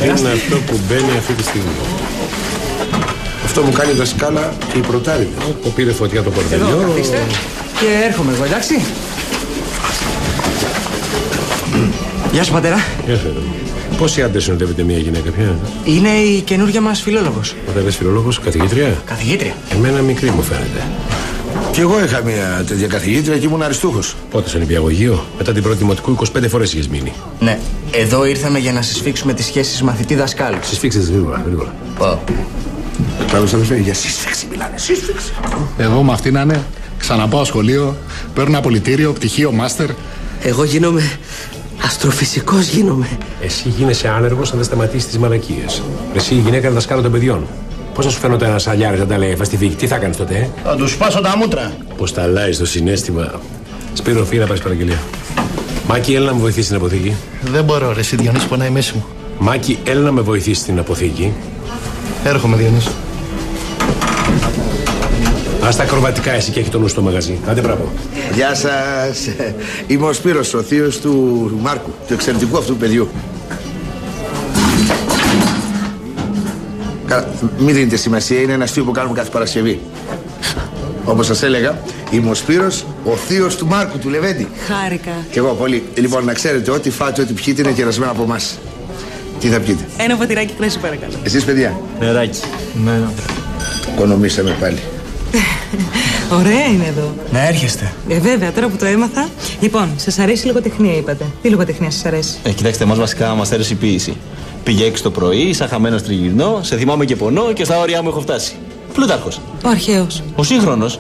Είναι αυτό που μπαίνει αυτή τη στιγμή. Αυτό μου κάνει δασκάλα και η πρωτάριδα που πήρε φωτιά το πορτελιό. Εδώ καθίστε και έρχομαι εγώ, εντάξει. Γεια σου, πατέρα. Γεια σου. Πόσοι άντρες συνοδεύετε μια γυναίκα πια? Είναι η καινούργια μας φιλόλογος. Όταν λες φιλόλογος, καθηγήτρια. Καθηγήτρια. Εμένα μικρή μου φαίνεται. Κι εγώ είχα μια τέτοια καθηγήτρια και ήμουν αριστούχος. Πότε σε νηπιαγωγείο? Μετά την πρώτη δημοτικού 25 φορές είχες μείνει. Ναι, εδώ ήρθαμε για να συσφίξουμε τις σχέσεις μαθητή-δασκάλου. Συσφίξες γρήγορα. Πω. Κατάλαβες, αδερφέ, για σύσφυξη μιλάνε, σύσφυξη. Εγώ με αυτή να είναι, ξαναπάω σχολείο, παίρνω απολυτήριο, πτυχίο, μάστερ. Εγώ γίνομαι αστροφυσικός γίνομαι. Εσύ γίνεσαι άνεργος αν δεν σταματήσεις τις μαλακίες. Εσύ η γυναίκα είναι δασκάλα των παιδιών. Πώς θα σου φαίνονταν ένας αλιάρης να τα λέει φαστιφίκη, τι θα κάνεις τότε? Θα του σπάσω τα μούτρα. Πώς τα αλλάζεις το συναίσθημα. Σπύρο, φύγει να πάρεις παραγγελία. Μάκη, έλα να με βοηθήσει στην αποθήκη. Δεν μπορώ, ρε, εσύ Διονύση, πονάει η μέση μου. Μάκη, έλα να με βοηθήσει στην αποθήκη. Έρχομαι, Διονύση. Ας τα ακροβατικά εσύ και έχει το νου στο μαγαζί. Άντε, μπράβο. Γεια σας. Είμαι ο Σπύρος, ο θείος του Μάρκου, του εξαιρετικού αυτού παιδιού. Μην δίνετε σημασία, είναι ένα αστείο που κάνουμε κάθε Παρασκευή. Όπως σας έλεγα, είμαι ο Σπύρος, ο θείος του Μάρκου, του Λεβέντη. Χάρηκα. Κι εγώ πολύ. Λοιπόν, να ξέρετε, ό,τι φάτε, ό,τι πιείτε είναι κερασμένο από εμάς. Τι θα πιείτε? Ένα ποτηράκι κρασί, παρακαλώ. Εσείς, παιδιά? Νεράκι. Ναι. Οικονομήσαμε πάλι. Ωραία είναι εδώ. Να έρχεστε. Βέβαια, τώρα που το έμαθα. Λοιπόν, σας αρέσει η λογοτεχνία, είπατε. Τι λογοτεχνία σας αρέσει? Κοιτάξτε, εμάς βασικά μας αρέσει η ποίηση. Πήγε 6 το πρωί, σαν χαμένος τριγυρνώ, σε θυμάμαι και πονώ και στα όρια μου έχω φτάσει. Πλούταρχος. Ο αρχαίος. Ο σύγχρονος.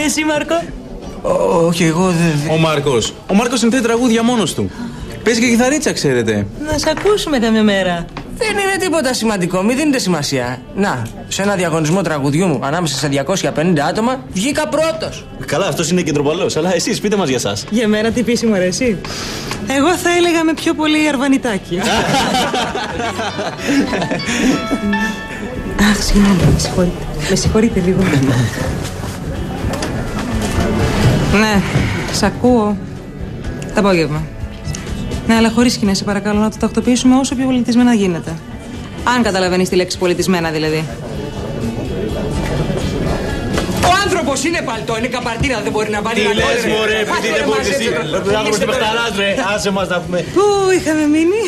Εσύ, Μάρκο? Όχι, εγώ δεν. Ο Μάρκος. Ο Μάρκος συνθέτει τραγούδια μόνος του. Παίζει και κιθαρίτσα, ξέρετε. Να σε ακούσουμε καμιά μέρα. Δεν είναι τίποτα σημαντικό, μην δίνετε σημασία. Να, σε ένα διαγωνισμό τραγουδιού μου ανάμεσα σε 250 άτομα βγήκα πρώτος. Καλά, αυτός είναι κεντροπαλός, αλλά εσείς πείτε μας για σας. Για μένα τι πίση μου αρέσει? Εγώ θα έλεγα με πιο πολύ αρβανιτάκι. Αχ, συγγνώμη, με συγχωρείτε. Με συγχωρείτε λίγο. Ναι, σ' ακούω. Το απόγευμα. Ναι, αλλά χωρίς σκηνές, σε παρακαλώ, να το τακτοποιήσουμε όσο πιο πολιτισμένα γίνεται. Αν καταλαβαίνεις τη λέξη πολιτισμένα, δηλαδή. Ο άνθρωπος είναι παλτό, είναι καπαρτίνα, δεν μπορεί να βάλει ένα Τι λες, μωρέ, επειδή δεν μπορείς εσύ. Ο άνθρωπος είναι παιχταράς, ρε. Άσε μας να πούμε. Πού είχαμε μείνει?